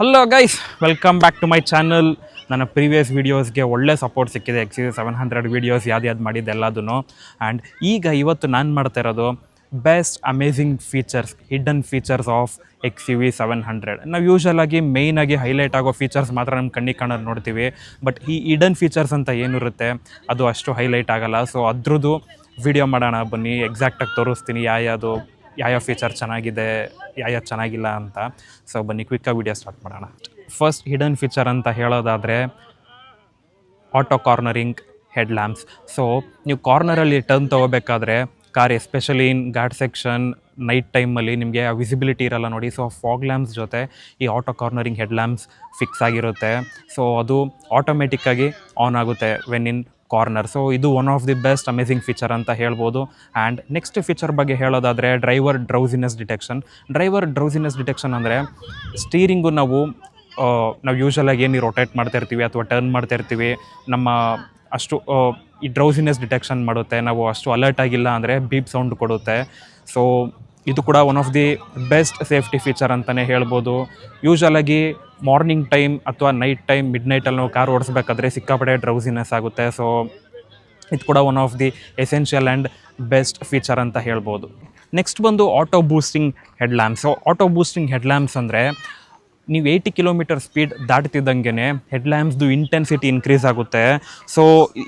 Hello guys, welcome back to my channel. ನನ್ನ previous ವೀಡಿಯೋಸ್ಗೆ ಒಳ್ಳೆ ಸಪೋರ್ಟ್ ಸಿಕ್ಕಿದೆ. XUV700 ವೀಡಿಯೋಸ್ ಯಾವ್ದು ಮಾಡಿದ್ದೆ ಎಲ್ಲದೂ. ಆ್ಯಂಡ್ ಇವತ್ತು ನಾನು ಮಾಡ್ತಾ ಇರೋದು best amazing features, hidden features of XUV700. ನಾವು ಯೂಶ್ವಲಾಗಿ ಮೇಯ್ನಾಗಿ ಹೈಲೈಟ್ ಆಗೋ ಫೀಚರ್ಸ್ ಮಾತ್ರ ನಮ್ಮ ಕಣ್ಣಿಗೆ ಕಾಣೋದು ನೋಡ್ತೀವಿ. ಬಟ್ ಈ ಹಿಡನ್ ಫೀಚರ್ಸ್ ಅಂತ ಏನಿರುತ್ತೆ ಅದು ಅಷ್ಟು ಹೈಲೈಟ್ ಆಗೋಲ್ಲ. ಸೊ ಅದ್ರದ್ದು ವಿಡಿಯೋ ಮಾಡೋಣ ಬನ್ನಿ. ಎಕ್ಸಾಕ್ಟಾಗಿ ತೋರಿಸ್ತೀನಿ ಯಾವ ಫೀಚರ್ ಚೆನ್ನಾಗಿದೆ, ಯಾವ ಚೆನ್ನಾಗಿಲ್ಲ ಅಂತ. ಸೊ ಬನ್ನಿ ಕ್ವಿಕ್ಕಾಗಿ ವಿಡಿಯೋ ಸ್ಟಾರ್ಟ್ ಮಾಡೋಣ. ಫಸ್ಟ್ ಹಿಡನ್ ಫೀಚರ್ ಅಂತ ಹೇಳೋದಾದರೆ auto cornering head lamps. So ನೀವು ಕಾರ್ನರಲ್ಲಿ ಟರ್ನ್ ತೊಗೋಬೇಕಾದ್ರೆ car especially in ghat section night ಟೈಮಲ್ಲಿ ನಿಮಗೆ ಆ ವಿಸಿಬಿಲಿಟಿ ಇರಲ್ಲ ನೋಡಿ. ಸೊ ಫಾಗ್ ಲ್ಯಾಂಪ್ಸ್ ಜೊತೆ ಈ auto cornering head lamps fix ಆಗಿರುತ್ತೆ. ಸೊ ಅದು ಆಟೋಮೆಟಿಕ್ಕಾಗಿ ಆನ್ ಆಗುತ್ತೆ ವೆನ್ ಇನ್ ಕಾರ್ನರ್. ಸೊ ಇದು one of the best amazing feature ಅಂತ ಹೇಳ್ಬೋದು. ಆ್ಯಂಡ್ ನೆಕ್ಸ್ಟ್ ಫೀಚರ್ ಬಗ್ಗೆ ಹೇಳೋದಾದರೆ ಡ್ರೈವರ್ ಡ್ರೌಸಿನೆಸ್ ಡಿಟೆಕ್ಷನ್ ಅಂದರೆ ಸ್ಟೀರಿಂಗು ನಾವು ಯೂಶ್ವಲಾಗಿ ಏನು ರೊಟೇಟ್ ಮಾಡ್ತಾ ಇರ್ತೀವಿ ಅಥವಾ ಟರ್ನ್ ಮಾಡ್ತಾ ಇರ್ತೀವಿ, ನಮ್ಮ ಅಷ್ಟು ಈ ಡ್ರೌಸಿನೆಸ್ ಡಿಟೆಕ್ಷನ್ ಮಾಡುತ್ತೆ. ನಾವು ಅಷ್ಟು ಅಲರ್ಟ್ ಆಗಿಲ್ಲ ಅಂದರೆ ಬೀಪ್ ಸೌಂಡ್ ಕೊಡುತ್ತೆ. ಸೊ ಇದು ಕೂಡ one of the best safety feature ಅಂತಲೇ ಹೇಳ್ಬೋದು. ಯೂಶ್ವಲಾಗಿ ಮಾರ್ನಿಂಗ್ ಟೈಮ್ ಅಥವಾ ನೈಟ್ ಟೈಮ್ ಮಿಡ್ ನೈಟಲ್ಲಿ ನಾವು ಕಾರ್ ಓಡಿಸ್ಬೇಕಾದ್ರೆ ಸಿಕ್ಕಾಪಟ್ಟೆ ಡ್ರೌಸಿನೆಸ್ ಆಗುತ್ತೆ. ಸೊ ಇದು ಕೂಡ one of the essential and best feature ಅಂತ ಹೇಳ್ಬೋದು. ನೆಕ್ಸ್ಟ್ ಬಂದು auto boosting head lamps. So auto boosting head lamps ಅಂದರೆ ನೀವು 80 ಕಿಲೋಮೀಟರ್ ಸ್ಪೀಡ್ ದಾಟ್ತಿದ್ದಂಗೆ ಹೆಡ್ ಲ್ಯಾಂಪ್ಸ್ದು ಇಂಟೆನ್ಸಿಟಿ ಇನ್ಕ್ರೀಸ್ ಆಗುತ್ತೆ. So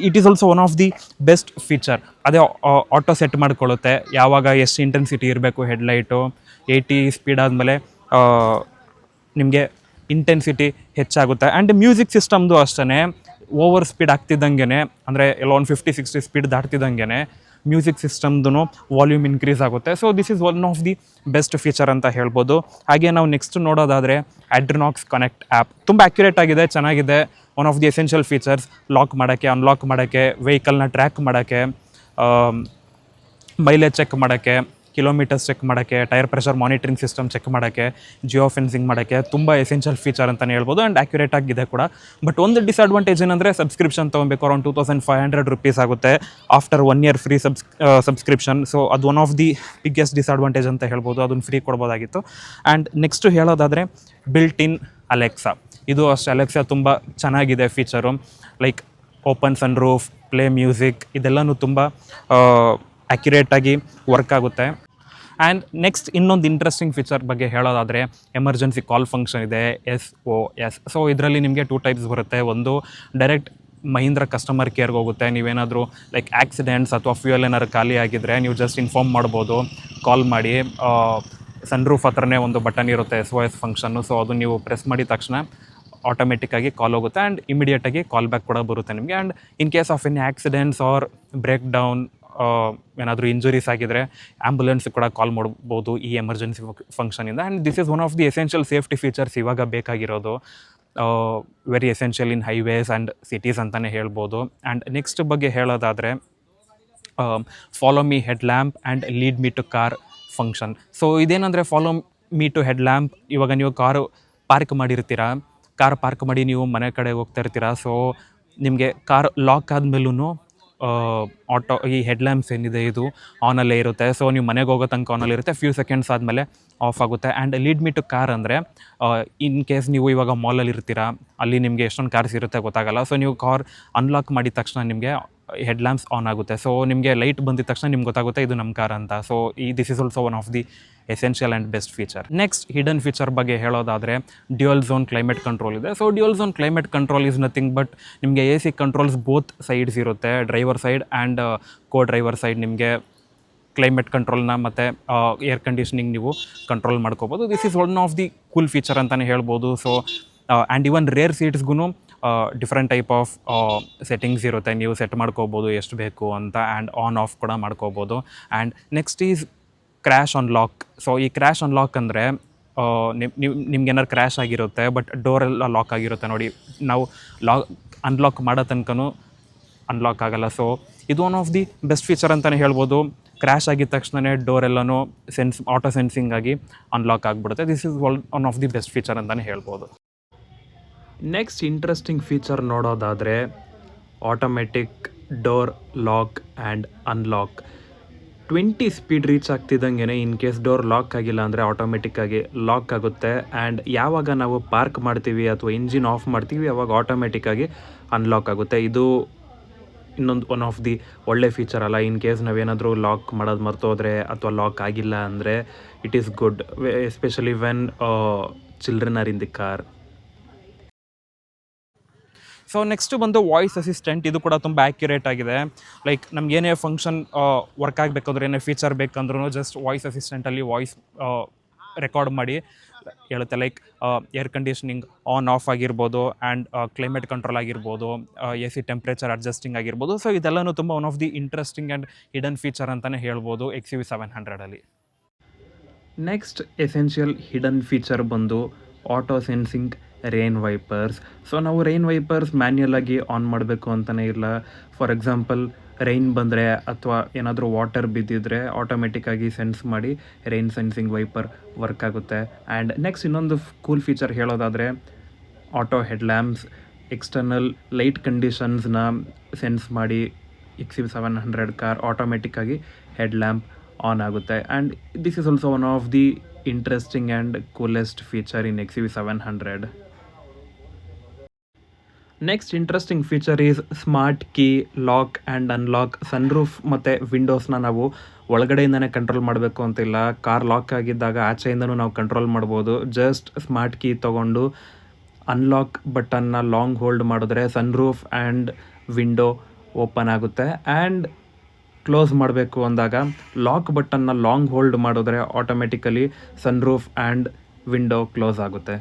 it is also one of the best feature. ಅದೇ auto set ಮಾಡ್ಕೊಳ್ಳುತ್ತೆ ಯಾವಾಗ ಎಷ್ಟು ಇಂಟೆನ್ಸಿಟಿ ಇರಬೇಕು ಹೆಡ್ಲೈಟು. 80 ಸ್ಪೀಡ್ ಆದಮೇಲೆ ನಿಮಗೆ ಇಂಟೆನ್ಸಿಟಿ ಹೆಚ್ಚಾಗುತ್ತೆ. ಆ್ಯಂಡ್ ಮ್ಯೂಸಿಕ್ ಸಿಸ್ಟಮ್ದು ಅಷ್ಟೇ ಓವರ್ ಸ್ಪೀಡ್ ಆಗ್ತಿದ್ದಂಗೆ, ಅಂದರೆ ಎಲ್ಲ ಒಂದು 50-60 ಸ್ಪೀಡ್ ದಾಟ್ತಿದ್ದಂಗೆ ಮ್ಯೂಸಿಕ್ ಸಿಸ್ಟಮ್ದು ವಾಲ್ಯೂಮ್ ಇನ್ಕ್ರೀಸ್ ಆಗುತ್ತೆ. So this is one of the best feature ಅಂತ ಹೇಳ್ಬೋದು. ಹಾಗೆ ನಾವು ನೆಕ್ಸ್ಟ್ ನೋಡೋದಾದರೆ ಅಡ್ರಿನಾಕ್ಸ್ ಕನೆಕ್ಟ್ ಆ್ಯಪ್ ತುಂಬ ಅಕ್ಯುರೇಟ್ ಆಗಿದೆ, ಚೆನ್ನಾಗಿದೆ. One of the essential features lock ಮಾಡೋಕ್ಕೆ, ಅನ್ಲಾಕ್ ಮಾಡೋಕ್ಕೆ, ವೆಹಿಕಲ್ನ ಟ್ರ್ಯಾಕ್ ಮಾಡೋಕ್ಕೆ, ಮೈಲೇಜ್ ಚೆಕ್ ಮಾಡೋಕ್ಕೆ, ಕಿಲೋಮೀಟರ್ಸ್ ಚೆಕ್ ಮಾಡೋಕ್ಕೆ, tyre pressure monitoring system check ಮಾಡೋಕ್ಕೆ, ಜಿಯೋ ಫೆನ್ಸಿಂಗ್ ಮಾಡೋಕ್ಕೆ ತುಂಬ ಎಸೆನ್ಷಿಯಲ್ ಫೀಚರ್ ಅಂತಲೇ ಹೇಳ್ಬೋದು. ಆ್ಯಂಡ್ ಅಕ್ಯುರೇಟ್ ಆಗಿದೆ ಕೂಡ. ಬಟ್ ಒಂದು ಡಿಸ್ಅಡ್ವಾಂಟೇಜ್ ಏನಂದರೆ ಸಬ್ಸ್ಕ್ರಿಪ್ಷನ್ ತೊಗೊಬೇಕು. ಅರೌಂಡ್ 2500 ರೂಪೀಸ್ ಆಗುತ್ತೆ after 1 year free subscription. So ಅದು one of the biggest disadvantage ಅಂತ ಹೇಳ್ಬೋದು. ಅದನ್ನು ಫ್ರೀ ಕೊಡ್ಬೋದಾಗಿತ್ತು. ಆ್ಯಂಡ್ ನೆಕ್ಸ್ಟು ಹೇಳೋದಾದರೆ ಬಿಲ್ಟ್ ಇನ್ ಅಲೆಕ್ಸಾ. ಇದು ಅಷ್ಟೇ, ಅಲೆಕ್ಸಾ ತುಂಬ ಚೆನ್ನಾಗಿದೆ feature. Like open sun roof, play music, ಇದೆಲ್ಲನೂ ತುಂಬ ಅಕ್ಯುರೇಟಾಗಿ ವರ್ಕ್ ಆಗುತ್ತೆ. ಆ್ಯಂಡ್ ನೆಕ್ಸ್ಟ್ ಇನ್ನೊಂದು ಇಂಟ್ರೆಸ್ಟಿಂಗ್ ಫೀಚರ್ ಬಗ್ಗೆ ಹೇಳೋದಾದರೆ ಎಮರ್ಜೆನ್ಸಿ ಕಾಲ್ ಫಂಕ್ಷನ್ ಇದೆ, SOS. ಸೊ ಇದರಲ್ಲಿ ನಿಮಗೆ 2 ಟೈಪ್ಸ್ ಬರುತ್ತೆ. ಒಂದು ಡೈರೆಕ್ಟ್ ಮಹೀಂದ್ರ ಕಸ್ಟಮರ್ ಕೇರ್ಗೆ ಹೋಗುತ್ತೆ. ನೀವೇನಾದರೂ ಲೈಕ್ ಆಕ್ಸಿಡೆಂಟ್ಸ್ ಅಥವಾ ಫ್ಯೂಯಲ್ ಏನಾದ್ರು ಖಾಲಿ ಆಗಿದ್ದರೆ ನೀವು ಜಸ್ಟ್ ಇನ್ಫಾರ್ಮ್ ಮಾಡ್ಬೋದು ಕಾಲ್ ಮಾಡಿ. ಸನ್ರೂಫ್ ಹತ್ರನೇ ಒಂದು ಬಟನ್ ಇರುತ್ತೆ SOS ಫಂಕ್ಷನ್ನು. ಸೊ ಅದು ನೀವು ಪ್ರೆಸ್ ಮಾಡಿದ ತಕ್ಷಣ ಆಟೋಮೆಟಿಕ್ಕಾಗಿ ಕಾಲ್ ಹೋಗುತ್ತೆ ಆ್ಯಂಡ್ ಇಮಿಡಿಯೇಟಾಗಿ ಕಾಲ್ ಬ್ಯಾಕ್ ಕೂಡ ಬರುತ್ತೆ ನಿಮಗೆ. And in case of any accidents or break down, ಏನಾದರೂ ಇಂಜುರೀಸ್ ಆಗಿದ್ದರೆ ಆ್ಯಂಬುಲೆನ್ಸ್ ಕೂಡ ಕಾಲ್ ಮಾಡ್ಬೋದು ಈ ಎಮರ್ಜೆನ್ಸಿ ಫಂಕ್ಷನಿಂದ. And this is one of the essential safety features ಇವಾಗ ಬೇಕಾಗಿರೋದು. Very essential in highways and cities ಅಂತಲೇ ಹೇಳ್ಬೋದು. ಆ್ಯಂಡ್ ನೆಕ್ಸ್ಟ್ ಬಗ್ಗೆ ಹೇಳೋದಾದರೆ follow me head lamp and lead me to car function. So ಇದೇನಂದರೆ follow me to head lamp. ಇವಾಗ ನೀವು car park ಮಾಡಿ ನೀವು ಮನೆ ಕಡೆ ಹೋಗ್ತಾ ಇರ್ತೀರಾ. ಸೊ ನಿಮಗೆ ಕಾರ್ ಲಾಕ್ ಆದಮೇಲೂ ಈ ಹೆಡ್ ಲ್ಯಾಂಪ್ಸ್ ಏನಿದೆ ಇದು ಆನಲ್ಲೇ ಇರುತ್ತೆ. ಸೊ ನೀವು ಮನೆಗೆ ಹೋಗೋ ತನಕ ಆನಲ್ಲಿ ಇರುತ್ತೆ, ಫ್ಯೂ ಸೆಕೆಂಡ್ಸ್ ಆದಮೇಲೆ ಆಫ್ ಆಗುತ್ತೆ. And lead me to car ಅಂದರೆ ಇನ್ ಕೇಸ್ ನೀವು ಇವಾಗ ಮಾಲಲ್ಲಿ ಇರ್ತೀರಾ, ಅಲ್ಲಿ ನಿಮಗೆ ಎಷ್ಟೊಂದು ಕಾರ್ಸ್ ಇರುತ್ತೆ ಗೊತ್ತಾಗಲ್ಲ. ಸೊ ನೀವು ಕಾರ್ ಅನ್ಲಾಕ್ ಮಾಡಿದ ತಕ್ಷಣ ನಿಮಗೆ ಹೆಡ್ ಲ್ಯಾಂಪ್ಸ್ ಆನ್ ಆಗುತ್ತೆ. ಸೊ ನಿಮಗೆ ಲೈಟ್ ಬಂದಿದ ತಕ್ಷಣ ನಿಮ್ಗೆ ಗೊತ್ತಾಗುತ್ತೆ ಇದು ನಮ್ಮ ಕಾರ್ ಅಂತ. So this is also one of the essential and best feature. Next hidden feature ಬಗ್ಗೆ ಹೇಳೋದಾದರೆ ಡ್ಯುಯಲ್ ಝೋನ್ ಕ್ಲೈಮೇಟ್ ಕಂಟ್ರೋಲ್ ಇದೆ. So dual zone climate control is nothing but ನಿಮಗೆ AC ಕಂಟ್ರೋಲ್ಸ್ ಬೋತ್ ಸೈಡ್ಸ್ ಇರುತ್ತೆ, driver side and co driver side. ನಿಮಗೆ climate ಕಂಟ್ರೋಲ್ನ ಮತ್ತು air conditioning ನೀವು control ಮಾಡ್ಕೋಬೋದು. This is one of the cool feature ಅಂತಲೇ ಹೇಳ್ಬೋದು. ಸೊ ಆ್ಯಂಡ್ ಇವನ್ ರೇರ್ ಸೀಟ್ಸ್ಗೂ ಡಿಫ್ರೆಂಟ್ ಟೈಪ್ ಆಫ್ ಸೆಟ್ಟಿಂಗ್ಸ್ ಇರುತ್ತೆ, ನೀವು ಸೆಟ್ ಮಾಡ್ಕೋಬೋದು ಎಷ್ಟು ಬೇಕು ಅಂತ. ಆ್ಯಂಡ್ ಆನ್ ಆಫ್ ಕೂಡ ಮಾಡ್ಕೋಬೋದು. And next is crash on lock. So ಈ ಕ್ರ್ಯಾಶ್ ಆನ್ ಲಾಕ್ ಅಂದರೆ ನಿಮ್ಗೇನಾದ್ರು ಕ್ರ್ಯಾಶ್ ಆಗಿರುತ್ತೆ ಬಟ್ ಡೋರೆಲ್ಲ ಲಾಕ್ ಆಗಿರುತ್ತೆ ನೋಡಿ, ನಾವು ಅನ್ಲಾಕ್ ಮಾಡೋ ತನಕನೂ ಅನ್ಲಾಕ್ ಆಗೋಲ್ಲ. ಸೊ ಇದು one of the best feature ಅಂತಲೇ ಹೇಳ್ಬೋದು. ಕ್ರ್ಯಾಶ್ ಆಗಿದ ತಕ್ಷಣ ಡೋರೆಲ್ಲನೂ ಆಟೋ ಸೆನ್ಸಿಂಗ್ ಆಗಿ ಅನ್ಲಾಕ್ ಆಗಿಬಿಡುತ್ತೆ. This is one of the best feature ಅಂತಲೇ ಹೇಳ್ಬೋದು. ನೆಕ್ಸ್ಟ್ ಇಂಟ್ರೆಸ್ಟಿಂಗ್ ಫೀಚರ್ ನೋಡೋದಾದರೆ automatic door lock and unlock. 20 speed reach ಆಗ್ತಿದ್ದಂಗೆ ಇನ್ ಕೇಸ್ ಡೋರ್ ಲಾಕ್ ಆಗಿಲ್ಲ ಅಂದರೆ ಆಟೋಮೆಟಿಕ್ಕಾಗಿ ಲಾಕ್ ಆಗುತ್ತೆ. ಆ್ಯಂಡ್ ಯಾವಾಗ ನಾವು ಪಾರ್ಕ್ ಮಾಡ್ತೀವಿ ಅಥವಾ ಇಂಜಿನ್ ಆಫ್ ಮಾಡ್ತೀವಿ ಅವಾಗ ಆಟೋಮೆಟಿಕ್ಕಾಗಿ ಅನ್ಲಾಕ್ ಆಗುತ್ತೆ. ಇದು ಇನ್ನೊಂದು ಒನ್ ಆಫ್ ದಿ ಒಳ್ಳೆ ಫೀಚರ್ ಅಲ್ಲ. ಇನ್ ಕೇಸ್ ನಾವೇನಾದರೂ ಲಾಕ್ ಮಾಡೋದು ಮರ್ತೋದ್ರೆ ಅಥವಾ ಲಾಕ್ ಆಗಿಲ್ಲ ಅಂದರೆ it is good, especially when children are in the car. So next ಬಂದು ವಾಯ್ಸ್ ಅಸಿಸ್ಟೆಂಟ್. ಇದು ಕೂಡ ತುಂಬ ಆ್ಯಕ್ಯುರೇಟ್ ಆಗಿದೆ. ಲೈಕ್ ನಮಗೇನೇ ಫಂಕ್ಷನ್ ವರ್ಕ್ ಆಗಬೇಕಾದ್ರೆ ಏನೇ ಫೀಚರ್ ಬೇಕಂದ್ರೂ ಜಸ್ಟ್ ವಾಯ್ಸ್ ಅಸಿಸ್ಟೆಂಟಲ್ಲಿ ವಾಯ್ಸ್ ರೆಕಾರ್ಡ್ ಮಾಡಿ ಹೇಳುತ್ತೆ. Like air conditioning on off ಆಗಿರ್ಬೋದು, ಆ್ಯಂಡ್ ಕ್ಲೈಮೇಟ್ ಕಂಟ್ರೋಲ್ ಆಗಿರ್ಬೋದು, AC ಟೆಂಪ್ರೇಚರ್ ಅಡ್ಜಸ್ಟಿಂಗ್ ಆಗಿರ್ಬೋದು. ಸೊ ಇದೆಲ್ಲನೂ ತುಂಬ one of the interesting and hidden feature ಅಂತಲೇ ಹೇಳ್ಬೋದು XUV700ಅಲ್ಲಿ. ನೆಕ್ಸ್ಟ್ ಎಸೆನ್ಷಿಯಲ್ ಹಿಡನ್ ಫೀಚರ್ ಬಂದು auto sensing rain wipers. So ನಾವು ರೇನ್ ವೈಪರ್ಸ್ ಮ್ಯಾನ್ಯಲ್ ಆಗಿ ಆನ್ ಮಾಡಬೇಕು ಅಂತಲೇ ಇಲ್ಲ. ಫಾರ್ ಎಕ್ಸಾಂಪಲ್ ರೈನ್ ಬಂದರೆ ಅಥವಾ ಏನಾದರೂ ವಾಟರ್ ಬಿದ್ದಿದ್ರೆ ಆಟೋಮೆಟಿಕ್ಕಾಗಿ ಸೆನ್ಸ್ ಮಾಡಿ ರೈನ್ ಸೆನ್ಸಿಂಗ್ ವೈಪರ್ ವರ್ಕ್ ಆಗುತ್ತೆ. ಆ್ಯಂಡ್ ನೆಕ್ಸ್ಟ್ ಇನ್ನೊಂದು ಕೂಲ್ ಫೀಚರ್ ಹೇಳೋದಾದರೆ auto head lamps. External light ಕಂಡೀಷನ್ಸ್ನ ಸೆನ್ಸ್ ಮಾಡಿ XUV700 ಕಾರ್ ಆಟೋಮೆಟಿಕ್ಕಾಗಿ ಹೆಡ್ ಲ್ಯಾಂಪ್ ಆನ್ ಆಗುತ್ತೆ. And this is also one of the interesting and coolest feature in XUV700. Next interesting feature is smart key lock and unlock. Sunroof ಮತ್ತು ವಿಂಡೋಸ್ನ ನಾವು ಒಳಗಡೆಯಿಂದನೇ control ಮಾಡಬೇಕು ಅಂತಿಲ್ಲ. Car lock ಆಗಿದ್ದಾಗ ಆಚೆಯಿಂದನೂ ನಾವು control ಮಾಡ್ಬೋದು. ಜಸ್ಟ್ ಸ್ಮಾರ್ಟ್ ಕೀ ತೊಗೊಂಡು ಅನ್ಲಾಕ್ ಬಟನ್ನ ಲಾಂಗ್ ಹೋಲ್ಡ್ ಮಾಡಿದ್ರೆ ಸನ್ರೂಫ್ ಆ್ಯಂಡ್ ವಿಂಡೋ ಓಪನ್ ಆಗುತ್ತೆ. ಆ್ಯಂಡ್ ಕ್ಲೋಸ್ ಮಾಡಬೇಕು ಅಂದಾಗ ಲಾಕ್ ಬಟನ್ನ ಲಾಂಗ್ ಹೋಲ್ಡ್ ಮಾಡಿದ್ರೆ automatically sunroof and window close ಆಗುತ್ತೆ.